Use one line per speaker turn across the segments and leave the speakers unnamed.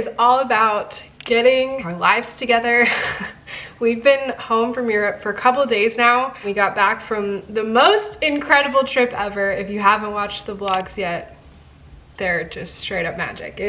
is all about getting our lives together. We've been home from Europe for a couple days now. We got back from the most incredible trip ever. If you haven't watched the vlogs yet, they're just straight up magic.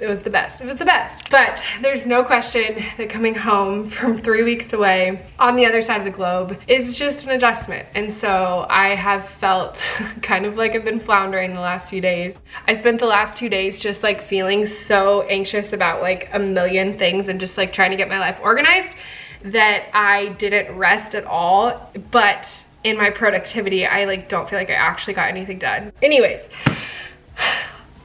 It was the best. It was the best. But there's no question that coming home from 3 weeks away on the other side of the globe is just an adjustment. And so I have felt kind of like I've been floundering the last few days. I spent the last 2 days just like feeling so anxious about like a million things and just like trying to get my life organized that I didn't rest at all. But in my productivity, I like don't feel like I actually got anything done. Anyways,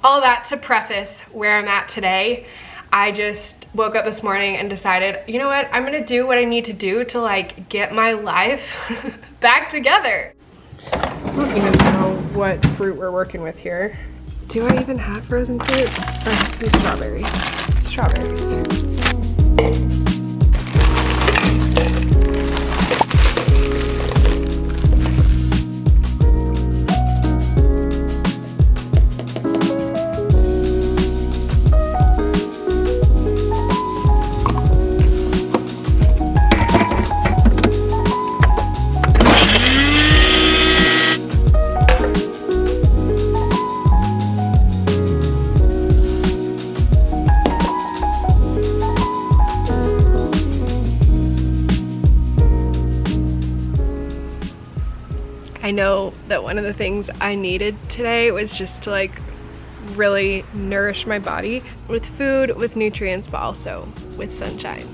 all that to preface where I'm at today. I just woke up this morning and decided, you know what, I'm gonna do what I need to do to like get my life back together. I don't even know what fruit we're working with here. Do I even have frozen fruit? Or it has to be strawberries. Strawberries. I know that one of the things I needed today was just to like really nourish my body with food, with nutrients, but also with sunshine.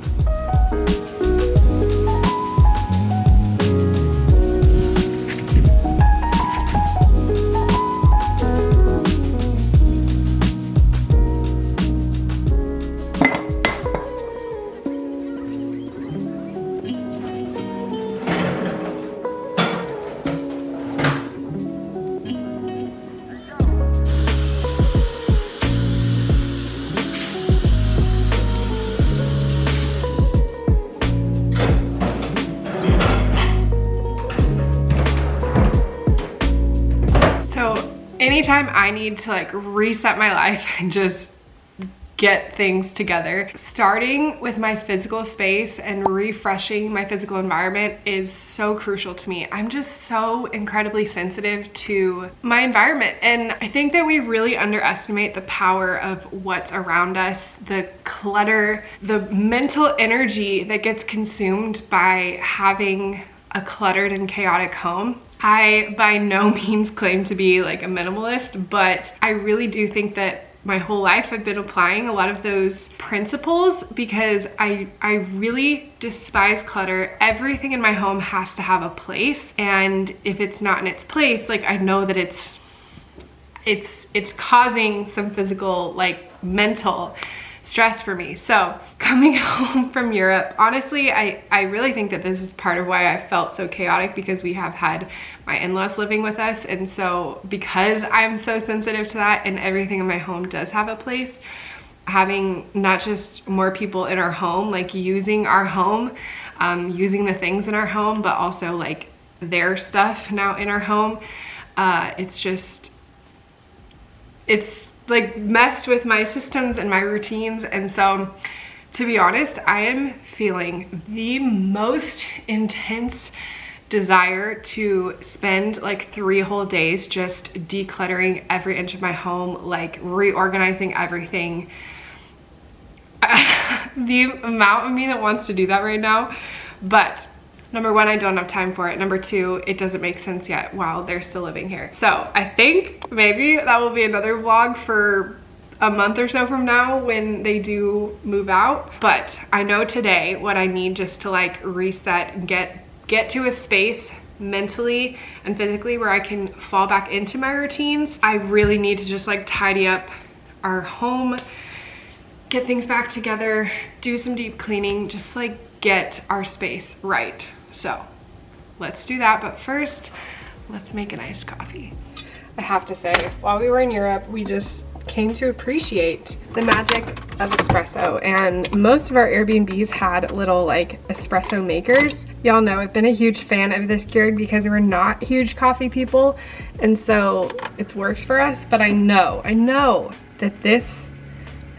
Anytime I need to like reset my life and just get things together, starting with my physical space and refreshing my physical environment is so crucial to me. I'm just so incredibly sensitive to my environment, and I think that we really underestimate the power of what's around us, the clutter, the mental energy that gets consumed by having a cluttered and chaotic home. I by no means claim to be like a minimalist, but I really do think that my whole life I've been applying a lot of those principles because I really despise clutter. Everything in my home has to have a place, and if it's not in its place, like I know that it's causing some physical, like mental stress for me. So coming home from Europe, honestly, I really think that this is part of why I felt so chaotic, because we have had my in-laws living with us, and so because I'm so sensitive to that and everything in my home does have a place, having not just more people in our home, like using our home, using the things in our home, but also like their stuff now in our home, it's like messed with my systems and my routines. And so to be honest, I am feeling the most intense desire to spend like 3 whole days just decluttering every inch of my home, like reorganizing everything. The amount of me that wants to do that right now, but number one, I don't have time for it. Number two, it doesn't make sense yet while they're still living here. So I think maybe that will be another vlog for a month or so from now when they do move out. But I know today what I need just to like reset and get to a space mentally and physically where I can fall back into my routines. I really need to just like tidy up our home, get things back together, do some deep cleaning, just like get our space right. So let's do that, but first let's make an iced coffee. I have to say, while we were in Europe, we just came to appreciate the magic of espresso, and most of our Airbnbs had little like espresso makers. Y'all know I've been a huge fan of this Keurig because we're not huge coffee people, and so it works for us, but I know that this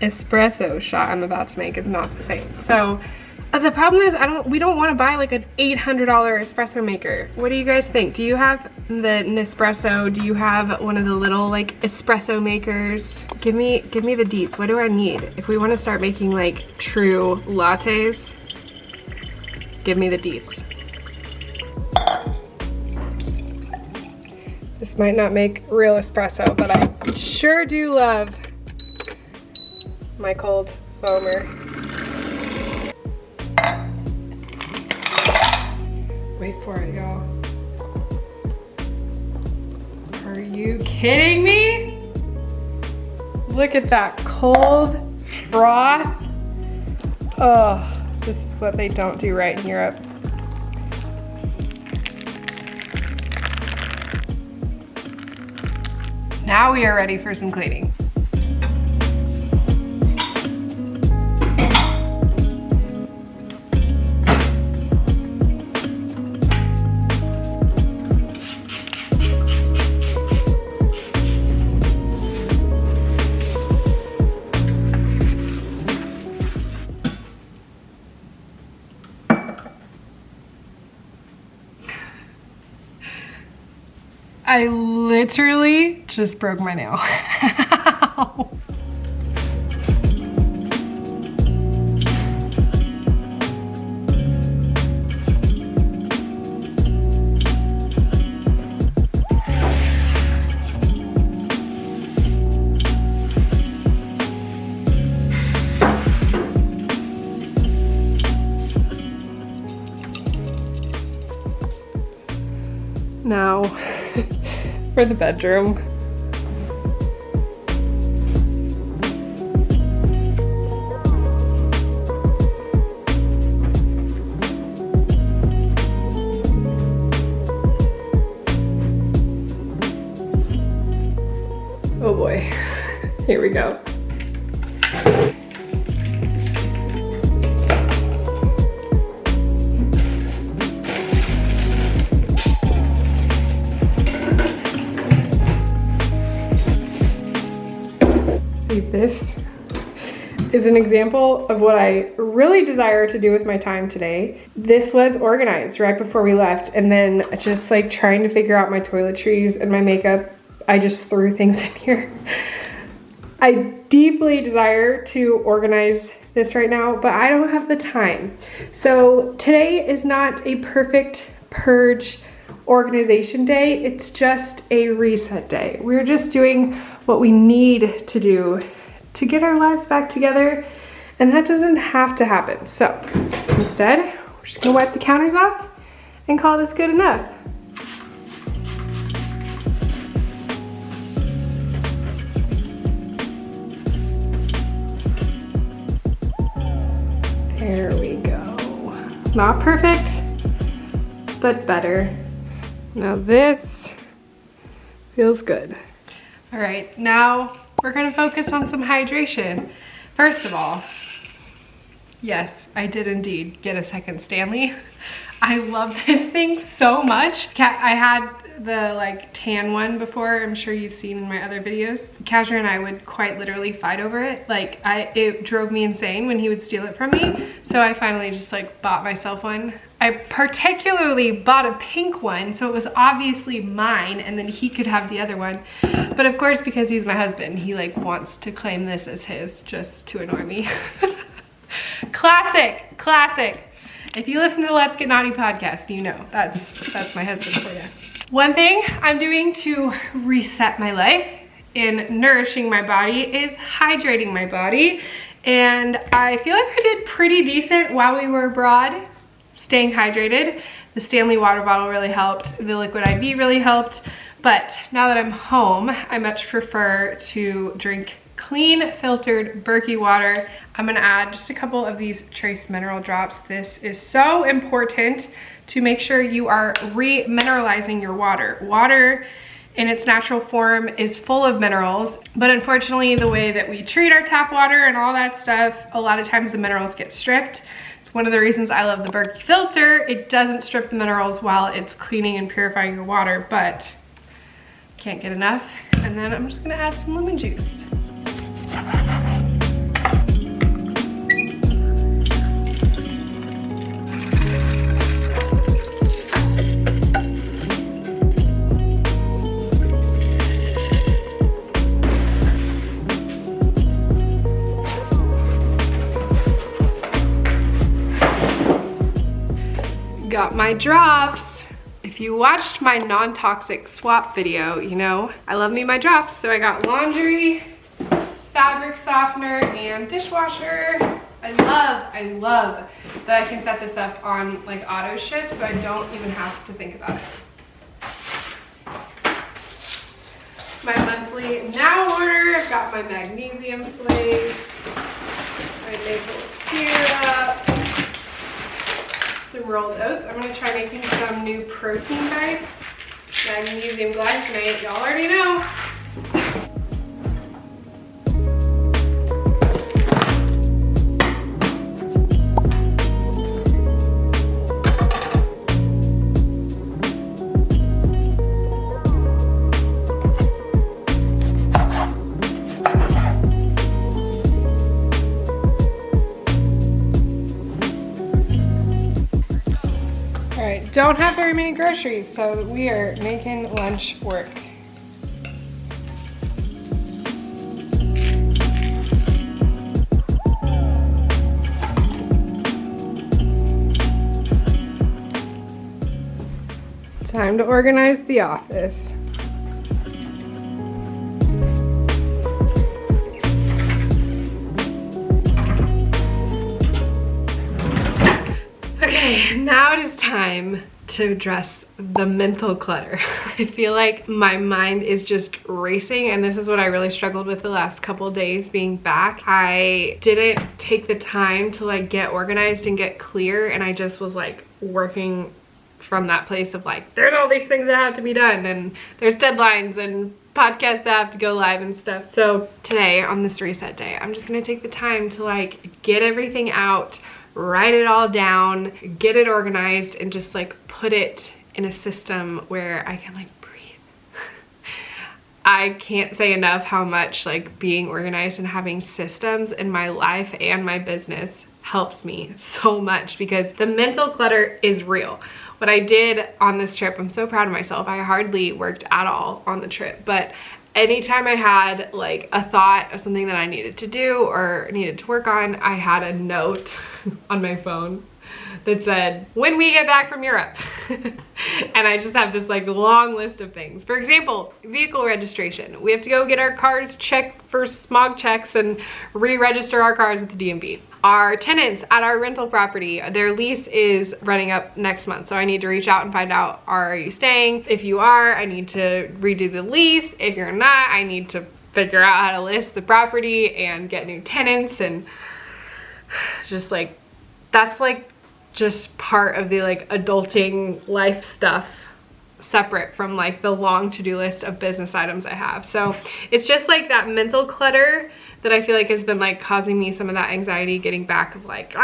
espresso shot I'm about to make is not the same. So the problem is we don't want to buy like an $800 espresso maker. What do you guys think? Do you have the Nespresso? Do you have one of the little like espresso makers? Give me the deets. What do I need? If we want to start making like true lattes, give me the deets. This might not make real espresso, but I sure do love my cold foamer. Wait for it, y'all. Are you kidding me? Look at that cold froth. Oh, this is what they don't do right in Europe. Now we are ready for some cleaning. I literally just broke my nail. Now, for the bedroom. Oh boy, here we go. This is an example of what I really desire to do with my time today. This was organized right before we left, and then just like trying to figure out my toiletries and my makeup, I just threw things in here. I deeply desire to organize this right now, but I don't have the time. So today is not a perfect purge organization day. It's just a reset day. We're just doing what we need to do to get our lives back together, and that doesn't have to happen. So instead, we're just gonna wipe the counters off and call this good enough. There we go. Not perfect, but better. Now this feels good. All right, now we're gonna focus on some hydration. First of all, yes, I did indeed get a second Stanley. I love this thing so much. I had the like tan one before, I'm sure you've seen in my other videos. Kazra and I would quite literally fight over it. Like it drove me insane when he would steal it from me. So I finally just like bought myself one. I particularly bought a pink one, so it was obviously mine, and then he could have the other one. But of course, because he's my husband, he like wants to claim this as his just to annoy me. Classic, classic. If you listen to the Let's Get Naughty podcast, you know that's my husband for you. One thing I'm doing to reset my life in nourishing my body is hydrating my body. And I feel like I did pretty decent while we were abroad, staying hydrated. The Stanley water bottle really helped. The liquid IV really helped. But now that I'm home, I much prefer to drink clean filtered Berkey water. I'm gonna add just a couple of these trace mineral drops. This is so important to make sure you are re-mineralizing your water. Water in its natural form is full of minerals, but unfortunately the way that we treat our tap water and all that stuff, a lot of times the minerals get stripped. It's one of the reasons I love the Berkey filter. It doesn't strip the minerals while it's cleaning and purifying your water, but can't get enough. And then I'm just gonna add some lemon juice. got my drops. If you watched my non-toxic swap video, you know I love me my drops. So I got laundry, fabric softener, and dishwasher. I love that I can set this up on like auto ship so I don't even have to think about it. My monthly now order, I've got my magnesium flakes, my maple syrup, some rolled oats. I'm gonna try making some new protein bites. Magnesium glycinate, y'all already know. Don't have very many groceries, so we are making lunch work. Time to organize the office. Okay, now it is time to address the mental clutter. I feel like my mind is just racing, and this is what I really struggled with the last couple of days being back. I didn't take the time to like get organized and get clear, and I just was like working from that place of like, there's all these things that have to be done, and there's deadlines and podcasts that have to go live and stuff. So today on this reset day, I'm just gonna take the time to like get everything out, write it all down, get it organized, and just like put it in a system where I can like breathe. I can't say enough how much like being organized and having systems in my life and my business helps me so much, because the mental clutter is real. What I did on this trip, I'm so proud of myself. I hardly worked at all on the trip, but anytime I had like a thought of something that I needed to do or needed to work on, I had a note on my phone that said, when we get back from Europe. And I just have this like long list of things. For example, vehicle registration. We have to go get our cars checked for smog checks and re-register our cars at the DMV. Our tenants at our rental property, their lease is running up next month. So I need to reach out and find out, are you staying? If you are, I need to redo the lease. If you're not, I need to figure out how to list the property and get new tenants, and just like, that's like just part of the like adulting life stuff, separate from like the long to-do list of business items I have. So it's just like that mental clutter that I feel like has been like causing me some of that anxiety getting back of like,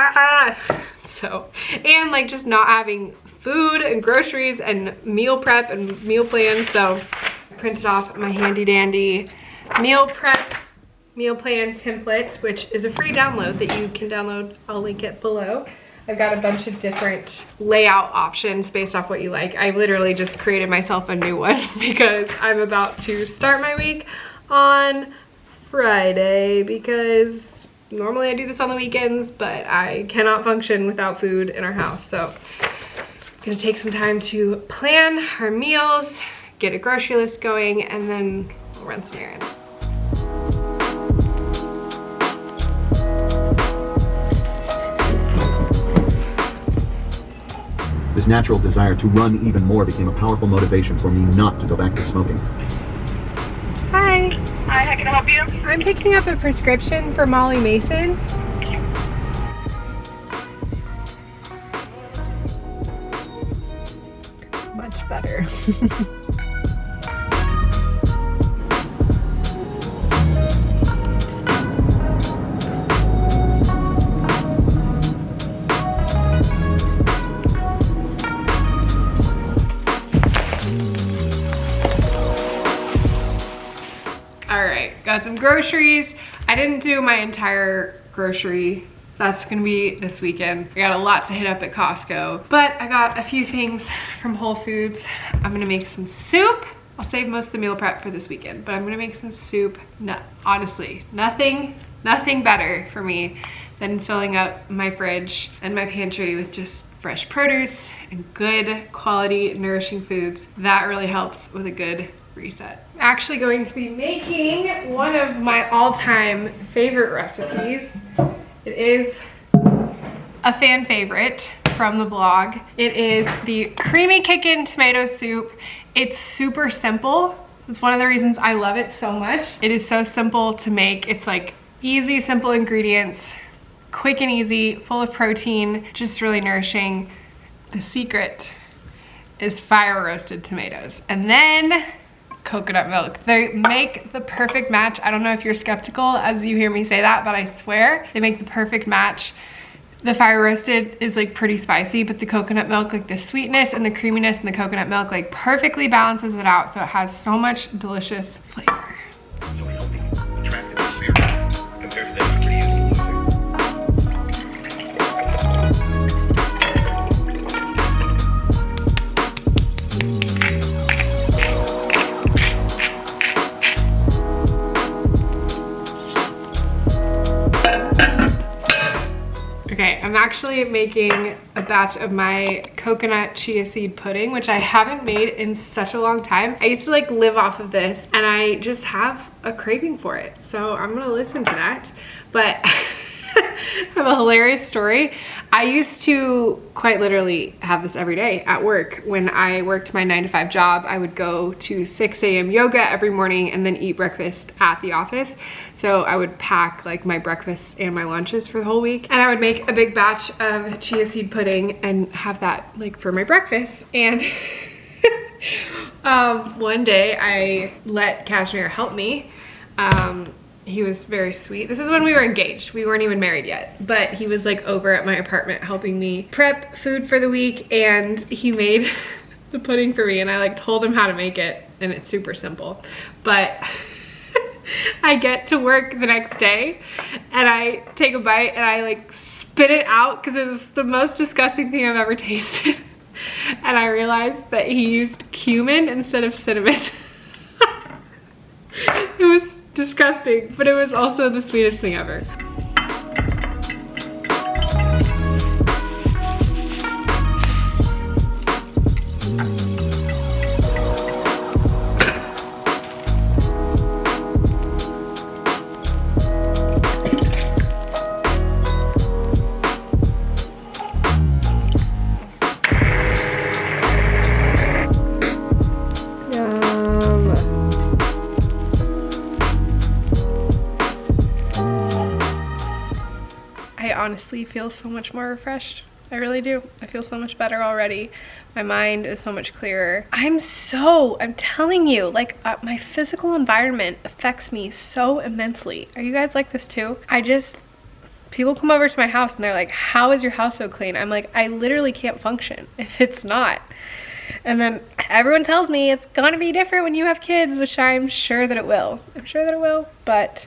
So, and like just not having food and groceries and meal prep and meal plans. So I printed off my handy dandy meal prep meal plan template, which is a free download that you can download. I'll link it below. I've got a bunch of different layout options based off what you like. I literally just created myself a new one because I'm about to start my week on Friday, because normally I do this on the weekends, but I cannot function without food in our house. So I'm gonna take some time to plan our meals, get a grocery list going, and then we'll run some errands.
This natural desire to run even more became a powerful motivation for me not to go back to smoking.
Hi.
Hi, how can I help you?
I'm picking up a prescription for Mollie Mason. Much better. Got some groceries. I didn't do my entire grocery. That's gonna be this weekend. I got a lot to hit up at Costco, but I got a few things from Whole Foods. I'm gonna make some soup. I'll save most of the meal prep for this weekend, but I'm gonna make some soup. No, honestly, nothing better for me than filling up my fridge and my pantry with just fresh produce and good quality nourishing foods. That really helps with a good reset. I'm actually going to be making one of my all-time favorite recipes. It is a fan favorite from the blog. It is the creamy kickin' tomato soup. It's super simple. It's one of the reasons I love it so much. It is so simple to make. It's like easy, simple ingredients, quick and easy, full of protein, just really nourishing. The secret is fire roasted tomatoes and then coconut milk. They make the perfect match. I don't know if you're skeptical as you hear me say that, but I swear they make the perfect match. The fire roasted is like pretty spicy, but the coconut milk, like the sweetness and the creaminess in the coconut milk like perfectly balances it out, so it has so much delicious flavor.
It's only helping attract and sear compared to that pretty easy losing.
Okay, I'm actually making a batch of my coconut chia seed pudding, which I haven't made in such a long time. I used to like live off of this and I just have a craving for it. So I'm gonna listen to that. But I have a hilarious story. I used to quite literally have this every day at work. When I worked my 9-to-5 job, I would go to 6 a.m. yoga every morning and then eat breakfast at the office. So I would pack like my breakfasts and my lunches for the whole week. And I would make a big batch of chia seed pudding and have that like for my breakfast. And one day I let Kashmir help me. He was very sweet. This is when we were engaged. We weren't even married yet, but he was like over at my apartment helping me prep food for the week, and he made the pudding for me, and I like told him how to make it, and it's super simple. But I get to work the next day and I take a bite and I like spit it out because it was the most disgusting thing I've ever tasted. And I realized that he used cumin instead of cinnamon. It was disgusting, but it was also the sweetest thing ever. Honestly feel so much more refreshed. I really do. I feel so much better already. My mind is so much clearer. I'm telling you, like my physical environment affects me so immensely. Are you guys like this too? People come over to my house and they're like, how is your house so clean? I'm like, I literally can't function if it's not. And then everyone tells me it's gonna be different when you have kids, which I'm sure that it will. I'm sure that it will, but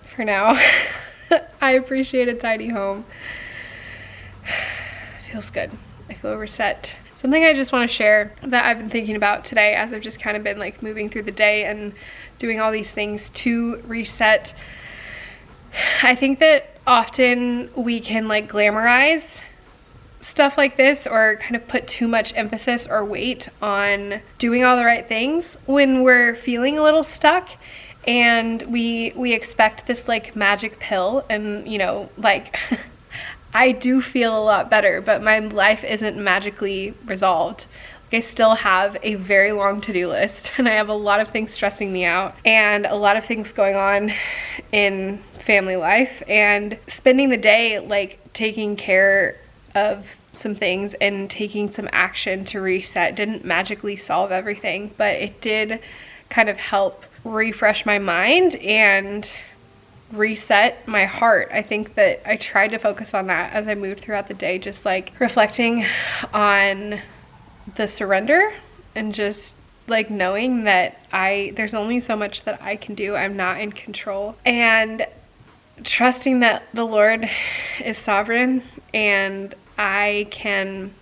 for now, I appreciate a tidy home. Feels good. I feel reset. Something I just want to share that I've been thinking about today as I've just kind of been like moving through the day and doing all these things to reset. I think that often we can like glamorize stuff like this or kind of put too much emphasis or weight on doing all the right things when we're feeling a little stuck. And we expect this like magic pill, and you know, like I do feel a lot better, but my life isn't magically resolved. Like, I still have a very long to-do list and I have a lot of things stressing me out and a lot of things going on in family life, and spending the day like taking care of some things and taking some action to reset didn't magically solve everything, but it did kind of help refresh my mind and reset my heart. I think that I tried to focus on that as I moved throughout the day, just like reflecting on the surrender and just like knowing that there's only so much that I can do. I'm not in control, and trusting that the Lord is sovereign and I can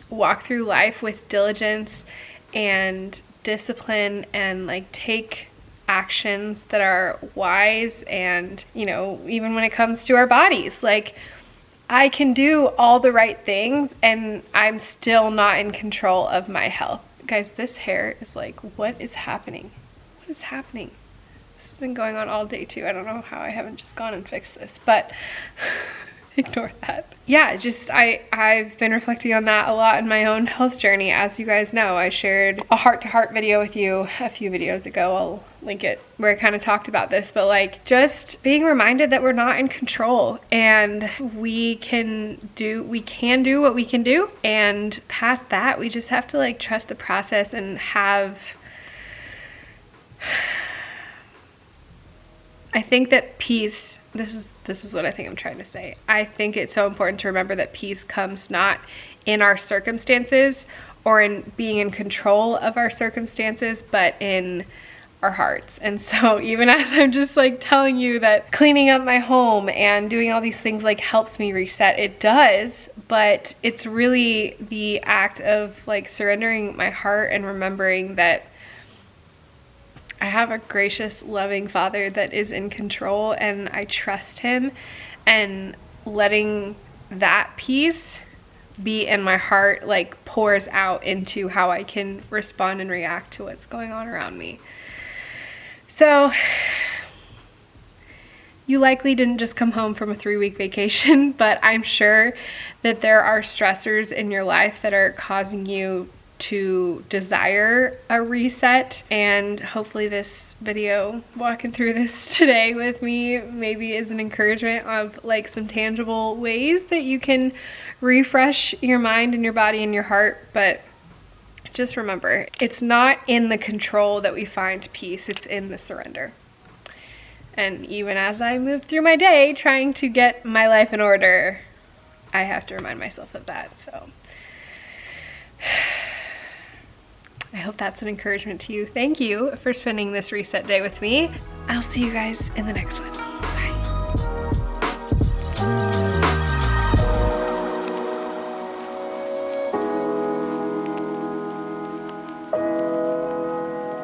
walk through life with diligence and discipline and like take actions that are wise. And you know, even when it comes to our bodies, like I can do all the right things and I'm still not in control of my health. Guys, this hair is like, what is happening? What is happening? This has been going on all day too. I don't know how I haven't just gone and fixed this, but ignore that. Yeah, just I've been reflecting on that a lot in my own health journey. As you guys know, I shared a heart-to-heart video with you a few videos ago. I'll link it where I kind of talked about this, but like just being reminded that we're not in control and we can do what we can do, and past that we just have to like trust the process and have, I think that peace, this is what I think I'm trying to say. I think it's so important to remember that peace comes not in our circumstances or in being in control of our circumstances, but in our hearts. And so even as I'm just like telling you that cleaning up my home and doing all these things like helps me reset, it does, but it's really the act of like surrendering my heart and remembering that I have a gracious, loving Father that is in control and I trust him, and letting that peace be in my heart like pours out into how I can respond and react to what's going on around me. So you likely didn't just come home from a 3-week vacation, but I'm sure that there are stressors in your life that are causing you to desire a reset, and hopefully this video, walking through this today with me, maybe is an encouragement of like some tangible ways that you can refresh your mind and your body and your heart. But just remember, it's not in the control that we find peace, it's in the surrender. And even as I move through my day trying to get my life in order, I have to remind myself of that. So I hope that's an encouragement to you. Thank you for spending this reset day with me. I'll see you guys in the next one.